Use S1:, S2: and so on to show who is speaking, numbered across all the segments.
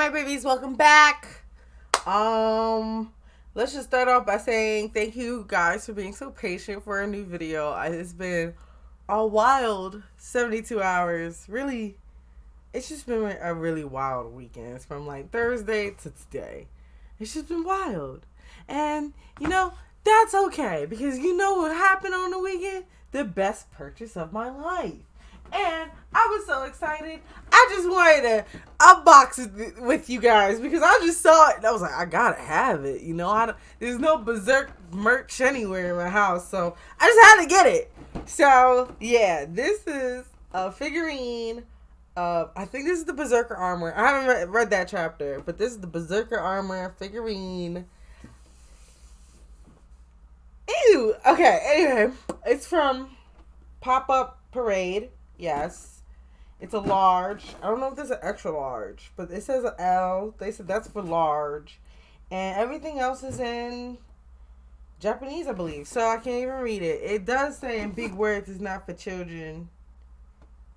S1: my babies, welcome back. Let's just start off by saying thank you guys for being so patient for a new video. It's been a wild 72 hours. Really, it's just been a really wild weekend. It's from like Thursday to today. It's just been wild. And, that's okay because you know what happened on the weekend? The best purchase of my life. And I was so excited. I just wanted to unbox it with you guys because I just saw it and I was like, I gotta have it. There's no Berserk merch anywhere in my house, so I just had to get it. So yeah, this is a figurine. I think this is the Berserker armor. I haven't read that chapter, but this is the Berserker armor figurine. Ew. Okay. Anyway, it's from Pop Up Parade. Yes. It's a large. I don't know if there's an extra large, but it says an L. They said that's for large. And everything else is in Japanese, I believe. So I can't even read it. It does say in big words it's not for children.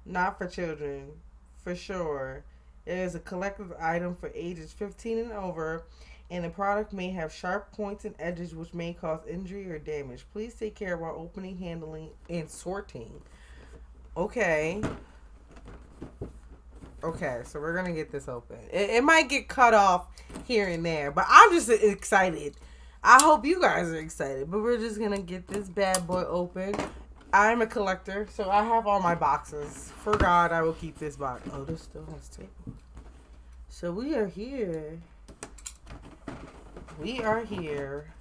S1: Not for children. For sure. It is a collective item for ages 15 and over. And the product may have sharp points and edges which may cause injury or damage. Please take care while opening, handling, and sorting. Okay, so we're gonna get this open. It might get cut off here and there, but I'm just excited. I hope you guys are excited, but we're just gonna get this bad boy open. I'm a collector, so I have all my boxes. For God, I will keep this box. Oh, this still has tape. So we are here. We are here.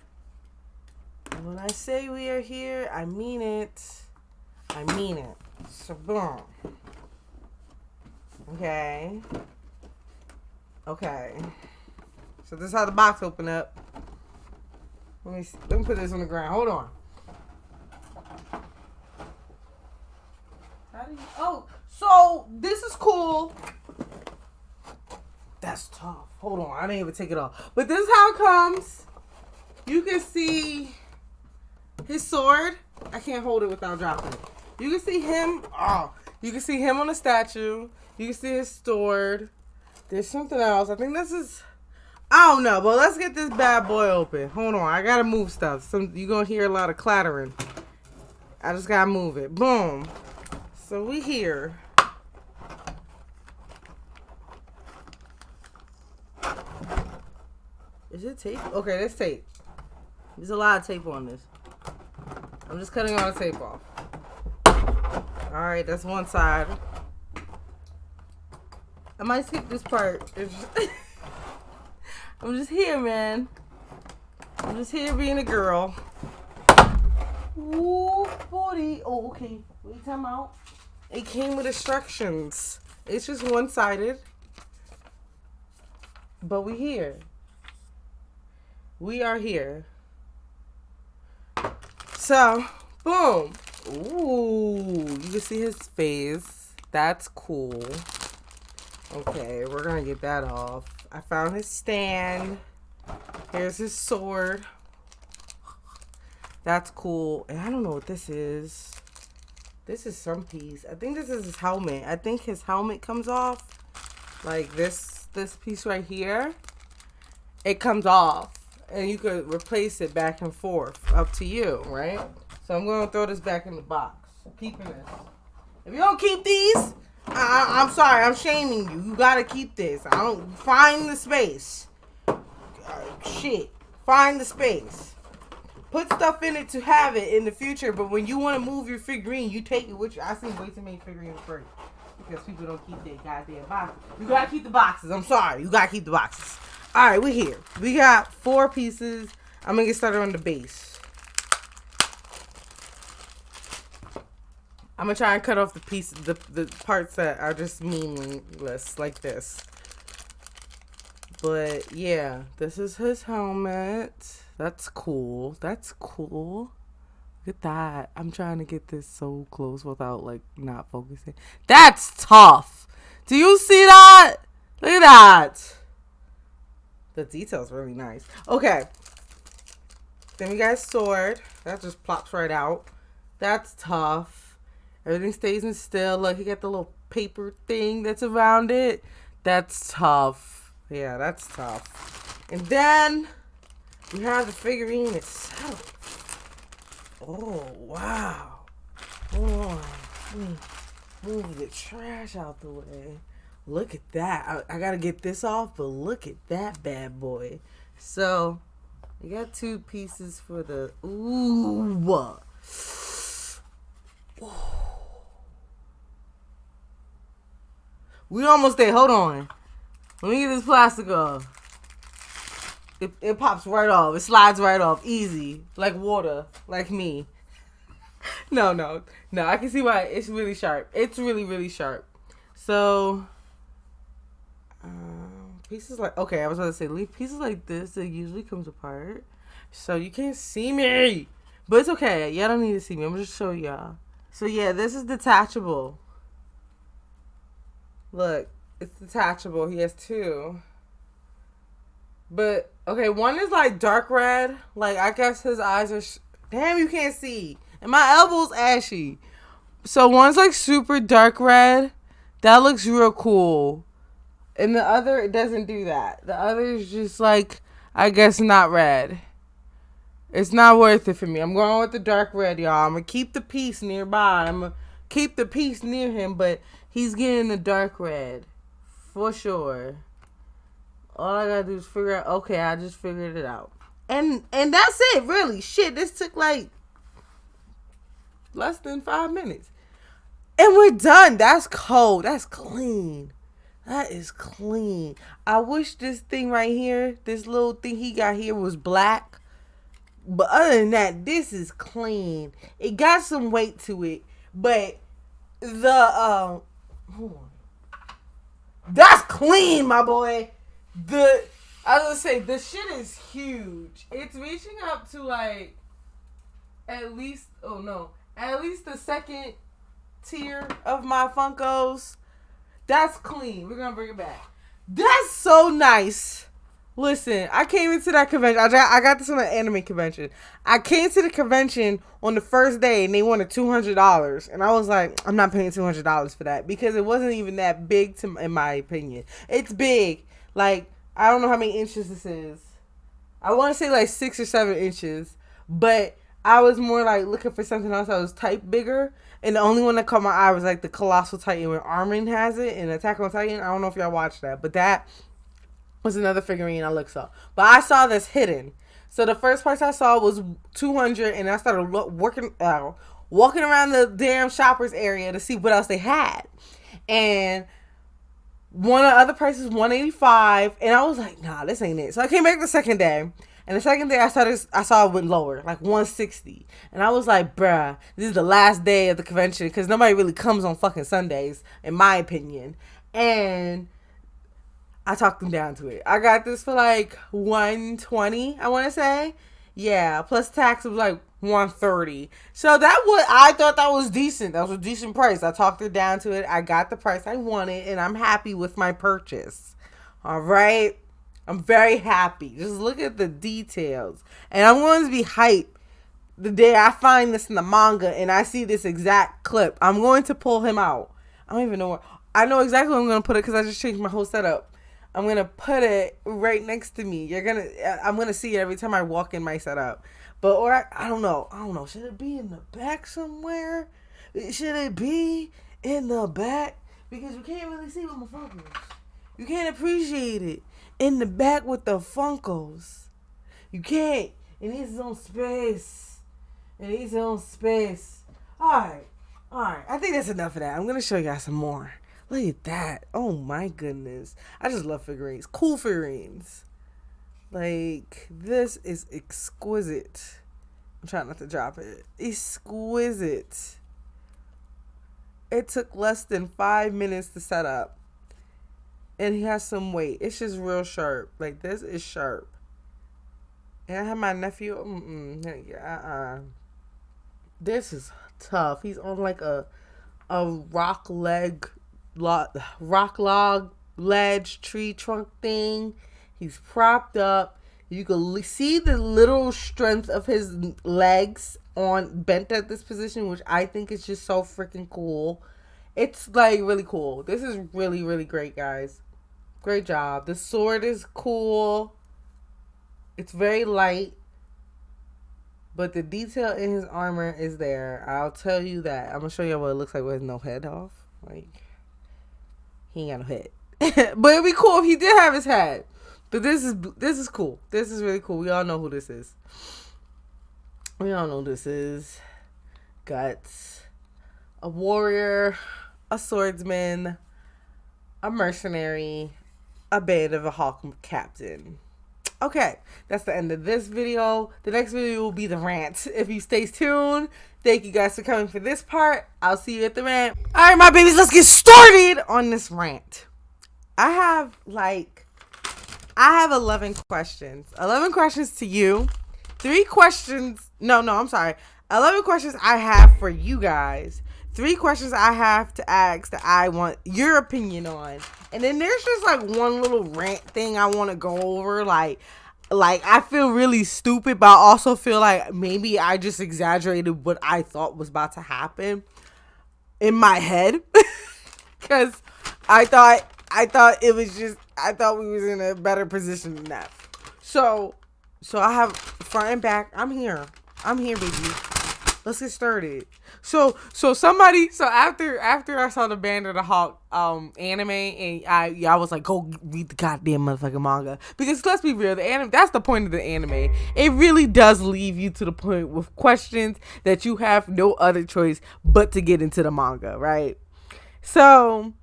S1: And when I say we are here, I mean it. I mean it. So boom. Okay. So this is how the box open up. Let me put this on the ground. Hold on. So this is cool. That's tough. Hold on, I didn't even take it off. But this is how it comes. You can see his sword. I can't hold it without dropping it. You can see him. You can see him on the statue. You can see his sword. There's something else. I think this is. I don't know, but let's get this bad boy open. Hold on, I gotta move stuff. You're gonna hear a lot of clattering. I just gotta move it. Boom. So we here. Is it tape? Okay, there's tape. There's a lot of tape on this. I'm just cutting all the tape off. Alright, that's one side. I might skip this part. I'm just here, man. I'm just here being a girl. Ooh, 40. Oh, okay. Wait, time out. It came with instructions. It's just one-sided. But we here. We are here. So, boom. Ooh, you can see his face. That's cool. Okay, we're gonna get that off. I found his stand. Here's his sword. That's cool. And I don't know what this is. This is some piece. I think this is his helmet. I think his helmet comes off. Like this piece right here. It comes off. And you could replace it back and forth. Up to you, right? So I'm going to throw this back in the box. I'm keeping this. If you don't keep these, I'm sorry. I'm shaming you. You got to keep this. Find the space. Shit. Find the space. Put stuff in it to have it in the future. But when you want to move your figurine, you take it with you. I seen way too many figurines break. Because people don't keep their goddamn boxes. You got to keep the boxes. I'm sorry. You got to keep the boxes. Alright, we're here. We got 4 pieces. I'm going to get started on the base. I'm going to try and cut off the pieces, the parts that are just meaningless, like this. But, yeah. This is his helmet. That's cool. That's cool. Look at that. I'm trying to get this so close without, not focusing. That's tough. Do you see that? Look at that. The detail's really nice. Okay. Then we got his sword. That just plops right out. That's tough. Everything stays in still. Look, you got the little paper thing that's around it. That's tough. Yeah, that's tough. And then we have the figurine itself. Oh, wow. Hold on. Let me move the trash out the way. Look at that. I gotta get this off, but look at that bad boy. So, you got 2 pieces for the... Ooh. We almost there. Hold on. Let me get this plastic off. It pops right off. It slides right off. Easy. Like water. Like me. No. I can see why. It's really sharp. It's really, really sharp. So, pieces like... Okay, I was about to say, leave pieces like this. It usually comes apart. So, you can't see me. But it's okay. Y'all don't need to see me. I'm going to just show y'all. So, yeah, this is detachable. Look, it's detachable. He has 2. But, okay, one is like dark red. Like, I guess his eyes are... Damn, you can't see. And my elbow's ashy. So, one's like super dark red. That looks real cool. And the other, it doesn't do that. The other is just like, I guess not red. It's not worth it for me. I'm going with the dark red, y'all. I'm going to keep the piece nearby. I'm going to keep the piece near him, but he's getting the dark red. For sure. All I got to do is figure out, okay, I just figured it out. And that's it, really. Shit, this took like less than 5 minutes. And we're done. That's cold. That's clean. That is clean. I wish this thing right here, this little thing he got here was black. But other than that, this is clean. It got some weight to it. But the hold on. That's clean, my boy. I was gonna say the shit is huge. It's reaching up to like at least the second tier of my Funkos. That's clean. We're gonna bring it back. That's so nice. Listen, I came into that convention. I got this on an anime convention. I came to the convention on the first day and they wanted $200. And I was like, I'm not paying $200 for that. Because it wasn't even that big, in my opinion. It's big. Like, I don't know how many inches this is. I want to say like 6 or 7 inches. But I was more like looking for something else that was type bigger. And the only one that caught my eye was like the Colossal Titan where Armin has it in Attack on Titan. I don't know if y'all watched that. But that was another figurine I looked up. But I saw this hidden. So the first price I saw was $200, and I started walking around the damn shoppers area to see what else they had. And one of the other prices $185, and I was like, nah, this ain't it. So I came back the second day. And the second day I saw it went lower, like $160. And I was like, bruh, this is the last day of the convention because nobody really comes on fucking Sundays, in my opinion. And I talked them down to it. I got this for like $120, I want to say. Yeah, plus tax was like $130. So I thought that was decent. That was a decent price. I talked her down to it. I got the price I wanted, and I'm happy with my purchase. All right? I'm very happy. Just look at the details. And I'm going to be hyped the day I find this in the manga and I see this exact clip. I'm going to pull him out. I don't even know where. I know exactly where I'm going to put it because I just changed my whole setup. I'm going to put it right next to me. I'm going to see it every time I walk in my setup. I don't know. Should it be in the back somewhere? Should it be in the back? Because you can't really see with my Funkos. You can't appreciate it in the back with the Funkos. You can't. It needs its own space. Alright. I think that's enough of that. I'm going to show y'all some more. Look at that. Oh my goodness. I just love figurines. Cool figurines. Like, this is exquisite. I'm trying not to drop it. Exquisite. It took less than 5 minutes to set up. And he has some weight. It's just real sharp. Like, this is sharp. And I have my nephew. This is tough. He's on like a rock log ledge tree trunk thing. He's propped up. You can see the little strength of his legs bent at this position, which I think is just so freaking cool. It's like really cool. This is really, really great, guys. Great job. The sword is cool. It's very light. But the detail in his armor is there. I'll tell you that. I'm going to show you what it looks like with no head off. Like, he ain't got no head. But it'd be cool if he did have his head. But this is cool. This is really cool. We all know who this is. We all know this is Guts. A warrior. A swordsman. A mercenary. A bit of a hawk captain. Okay, that's the end of this video. The next video will be the rant. If you stay tuned, thank you guys for coming for this part. I'll see you at the rant. All right, my babies, let's get started on this rant. I have 11 questions. 11 questions to you. 3 questions. No, I'm sorry. 11 questions I have for you guys. 3 questions I have to ask that I want your opinion on. And then there's just like one little rant thing I want to go over. Like I feel really stupid, but I also feel like maybe I just exaggerated what I thought was about to happen in my head. Because I thought it was just, I thought we was in a better position than that. So I have front and back. I'm here, baby. Let's get started. So after I saw the Band of the Hawk anime, and I was like, go read the goddamn motherfucking manga, because let's be real, the anime, that's the point of the anime. It really does leave you to the point with questions that you have no other choice but to get into the manga, right? So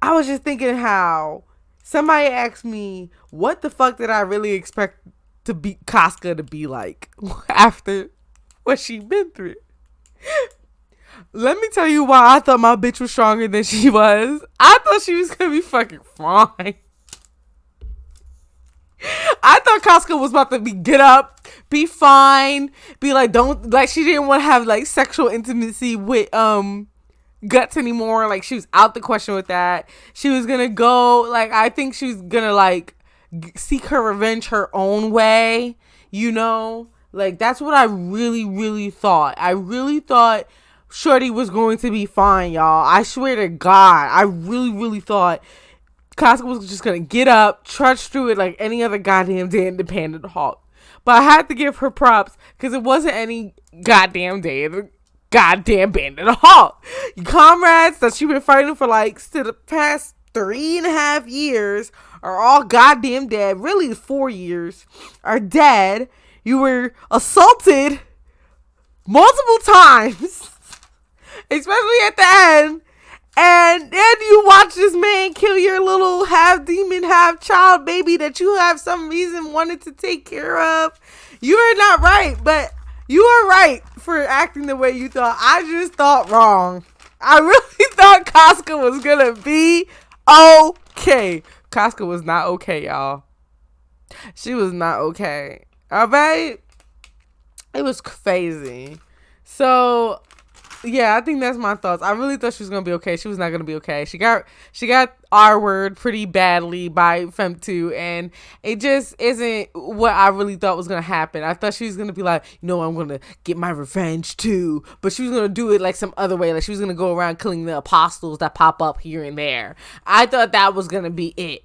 S1: I was just thinking how somebody asked me, what the fuck did I really expect to be Casca to be like after what she been through? Let me tell you why I thought my bitch was stronger than she was. I thought she was gonna be fucking fine. I thought Casca was about to get up, be fine, be like, don't, like, she didn't want to have like sexual intimacy with Guts anymore. Like, she was out the question with that. She was gonna go, like, I think she was gonna like seek her revenge her own way, you know? Like, that's what I really, really thought. I really thought Shorty was going to be fine, y'all. I swear to God, I really, really thought Casca was just going to get up, trudge through it like any other goddamn day in the Band of the Hawk. But I had to give her props, because it wasn't any goddamn day in the goddamn Band of the Hawk. Your comrades that you've been fighting for like the past 3.5 years are all goddamn dead. Really 4 years are dead. You were assaulted multiple times, especially at the end. And then you watch this man kill your little half demon, half child baby that you have some reason wanted to take care of. You are not right, but you are right for acting the way you thought. I just thought wrong. I really thought Casca was going to be okay. Casca was not okay, y'all. She was not okay. Alright, it was crazy. So yeah, I think that's my thoughts. I really thought she was gonna be okay. She was not gonna be okay. She got R-word pretty badly by Fem2, and it just isn't what I really thought was gonna happen. I thought she was gonna be like, you know, I'm gonna get my revenge too, but she was gonna do it like some other way. Like, she was gonna go around killing the apostles that pop up here and there. I thought that was gonna be it.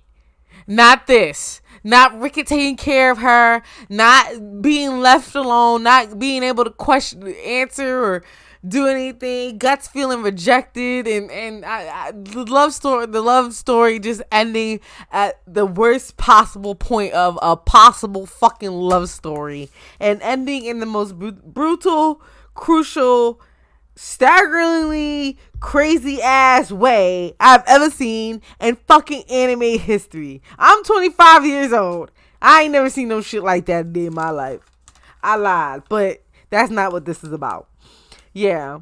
S1: Not this. Not Rickett taking care of her. Not being left alone. Not being able to answer or do anything. Guts feeling rejected, and the love story just ending at the worst possible point of a possible fucking love story, and ending in the most brutal, crucial, staggeringly crazy ass way I've ever seen in fucking anime history. I'm 25 years old. I ain't never seen no shit like that in my life. I lied, but that's not what this is about. Yeah,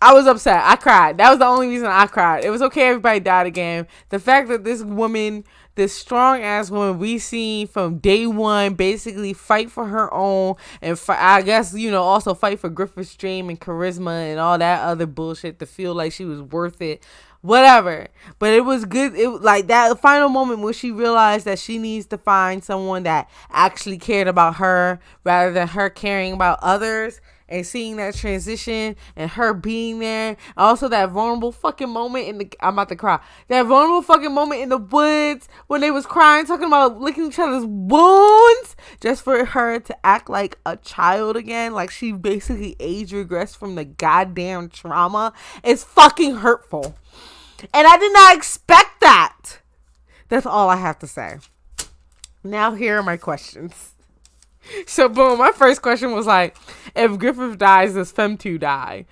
S1: I was upset. I cried. That was the only reason I cried. It was okay, everybody died again. The fact that this woman, this strong ass woman we seen from day one, basically fight for her own, and I guess, you know, also fight for Griffith's dream and charisma and all that other bullshit to feel like she was worth it. Whatever. But it was good. It like that final moment when she realized that she needs to find someone that actually cared about her rather than her caring about others. and seeing that transition and her being there. Also that vulnerable fucking moment in the, I'm about to cry. That vulnerable fucking moment in the woods when they was crying, talking about licking each other's wounds, just for her to act like a child again, like she basically age regressed from the goddamn trauma, is fucking hurtful. And I did not expect that. That's all I have to say. Now here are my questions. So boom, my first question was like, if Griffith dies, does Fem2 die?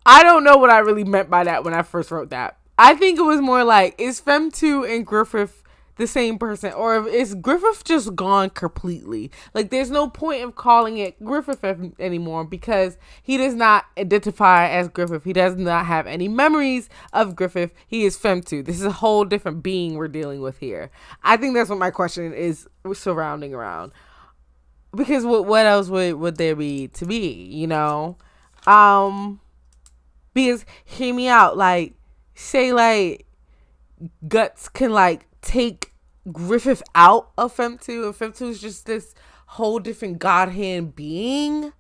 S1: I don't know what I really meant by that when I first wrote that. I think it was more like, is Fem2 and Griffith the same person, or is Griffith just gone completely? Like, there's no point of calling it Griffith anymore because he does not identify as Griffith. He does not have any memories of Griffith. He is Fem2. This is a whole different being we're dealing with here. I think that's what my question is surrounding around. Because what else would there be to be, you know? Because, hear me out, like, say, like, Guts can, like, take Griffith out of Fem2, and Fem2 is just this whole different God hand being.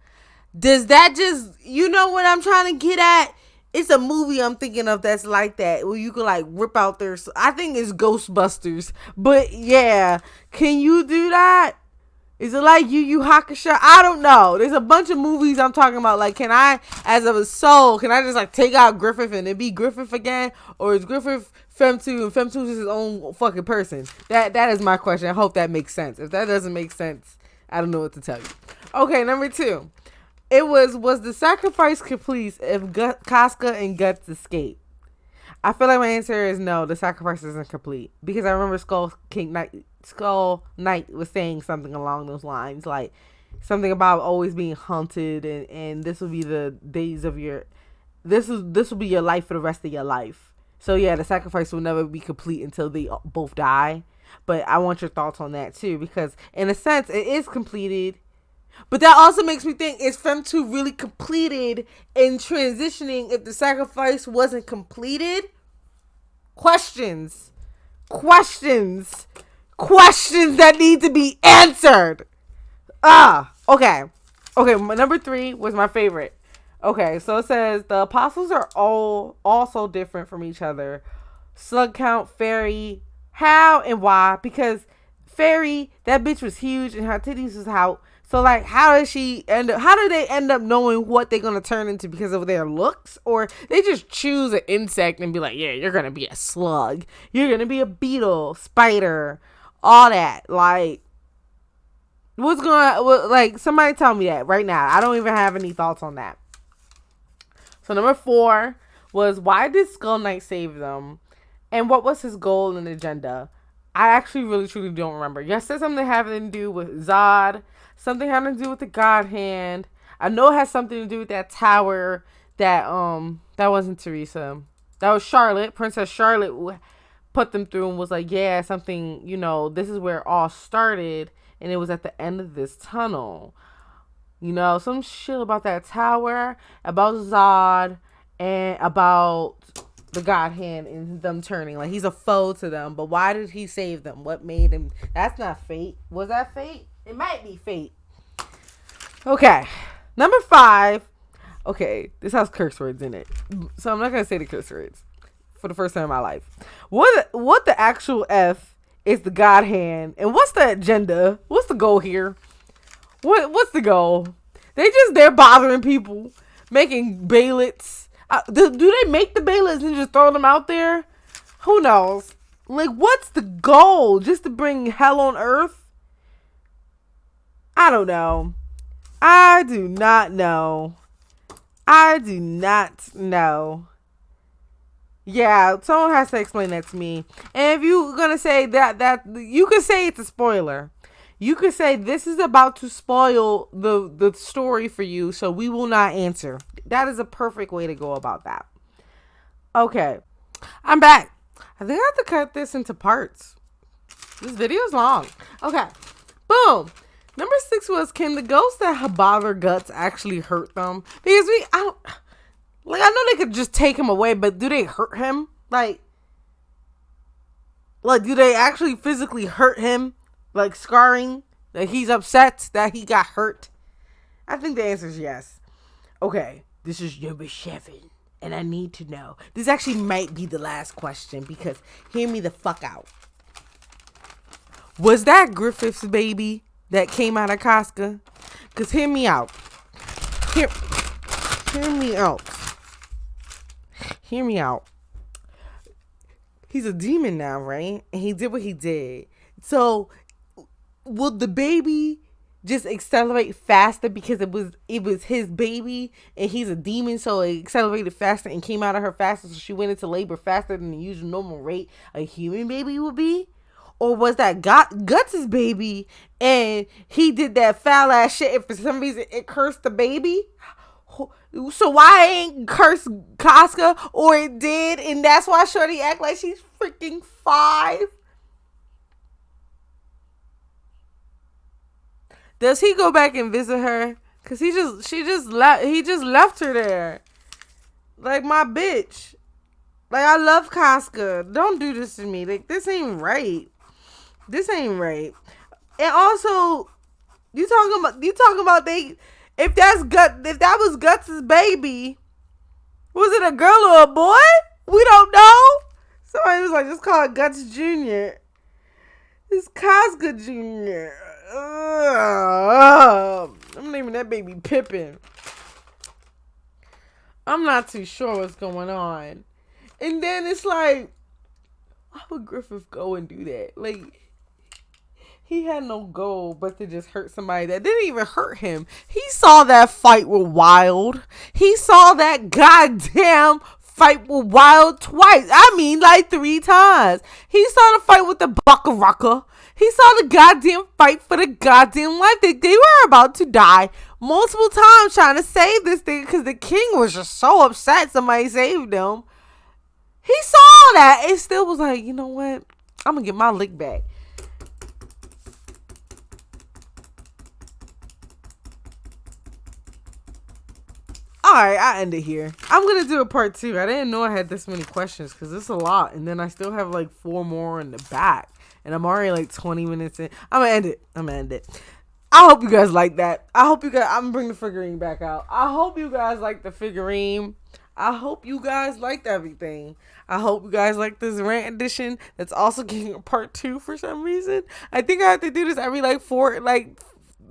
S1: Does that just, you know what I'm trying to get at? It's a movie I'm thinking of that's like that, where you can like rip out their, I think it's Ghostbusters, but yeah, can you do that? Is it like Yu Yu Hakusho? I don't know. There's a bunch of movies I'm talking about. Like, can I, as of a soul, can I just like take out Griffith and it be Griffith again? Or is Griffith Fem2 and Fem2 is his own fucking person? That is my question. I hope that makes sense. If that doesn't make sense, I don't know what to tell you. Okay, number 2. It was the sacrifice complete if Casca and Guts escape? I feel like my answer is no, the sacrifice isn't complete. Because I remember Skull Knight was saying something along those lines, like something about always being haunted, and this will be the days of your, this will be your life for the rest of your life. So yeah, the sacrifice will never be complete until they both die. But I want your thoughts on that too, because in a sense it is completed. But that also makes me think, is Fem2 really completed in transitioning if the sacrifice wasn't completed? Questions that need to be answered. Okay, number 3 was my favorite. Okay, so it says the apostles are all also different from each other. Slug count, Fairy, how and why? Because Fairy, that bitch was huge and her titties was out. So like, how did they end up knowing what they're gonna turn into because of their looks? Or they just choose an insect and be like, yeah, you're gonna be a slug, you're gonna be a beetle, spider, all that. Like, like, somebody tell me that right now. I don't even have any thoughts on that. So number 4 was, why did Skull Knight save them? And what was his goal and agenda? I actually really truly don't remember. Yes, said something having to do with Zod. Something having to do with the God Hand. I know it has something to do with that tower that wasn't Teresa. That was Charlotte. Princess Charlotte put them through and was like, yeah, something, you know, this is where it all started. And it was at the end of this tunnel. You know, some shit about that tower, about Zod, and about the God Hand and them turning. Like, he's a foe to them. But why did he save them? What made him? That's not fate. Was that fate? It might be fate. Okay. Number 5. Okay, this has curse words in it, so I'm not going to say the curse words for the first time in my life. What the actual F is the God Hand? And what's the agenda? What's the goal here? What's the goal? They're bothering people, making baylets. Do they make the baylets and just throw them out there? Who knows? Like, what's the goal? Just to bring hell on earth? I don't know. I do not know. Yeah, someone has to explain that to me. And if you're going to say that you can say it's a spoiler. You could say this is about to spoil the story for you, so we will not answer. That is a perfect way to go about that. Okay, I'm back. I think I have to cut this into parts. This video is long. Okay, boom. Number 6 was, can the ghosts that bother Guts actually hurt them? Because I know they could just take him away, but do they hurt him? Like, do they actually physically hurt him? Like, scarring? Like, he's upset that he got hurt? I think the answer is yes. Okay, this is number 7. And I need to know. This actually might be the last question because hear me the fuck out. Was that Griffith's baby that came out of Casca? Because hear me out. Hear me out. Hear me out. He's a demon now, right? And he did what he did. So, will the baby just accelerate faster because it was his baby and he's a demon, so it accelerated faster and came out of her faster, so she went into labor faster than the usual normal rate a human baby would be? Or was that Guts' baby and he did that foul ass shit and for some reason it cursed the baby? So why ain't cursed Casca? Or it did and that's why Shorty act like she's freaking 5? Does he go back and visit her? Cause he just left her there. Like my bitch. Like I love Casca. Don't do this to me. Like this ain't right. This ain't right. And also, you talking about they if that was Guts' baby, was it a girl or a boy? We don't know. Somebody was like, just call it Guts Jr. It's Casca Jr. I'm naming that baby Pippin. I'm not too sure what's going on. And then it's like, why would Griffith go and do that? Like, he had no goal but to just hurt somebody that didn't even hurt him. He saw that fight with Wild. He saw that goddamn fight with Wild twice. I mean, like 3 times. He saw the fight with the Buckaraka. He saw the goddamn fight for the goddamn life. They were about to die multiple times trying to save this thing because the king was just so upset somebody saved him. He saw that and still was like, you know what? I'm going to get my lick back. Alright, I end it here. I'm going to do a part 2. I didn't know I had this many questions because it's a lot. And then I still have like 4 more in the back. And I'm already like 20 minutes in. I'm going to end it. I hope you guys like that. I'm going to bring the figurine back out. I hope you guys like the figurine. I hope you guys liked everything. I hope you guys like this rant edition that's also getting a part 2 for some reason. I think I have to do this every like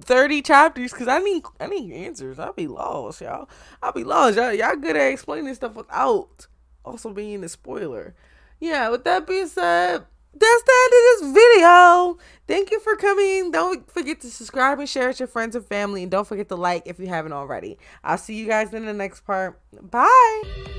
S1: 30 chapters because I need answers. I'll be lost, y'all. Y'all good at explaining stuff without also being a spoiler. Yeah, with that being said, that's the end of this video. Thank you for coming. Don't forget to subscribe and share with your friends and family. And don't forget to like if you haven't already. I'll see you guys in the next part. Bye.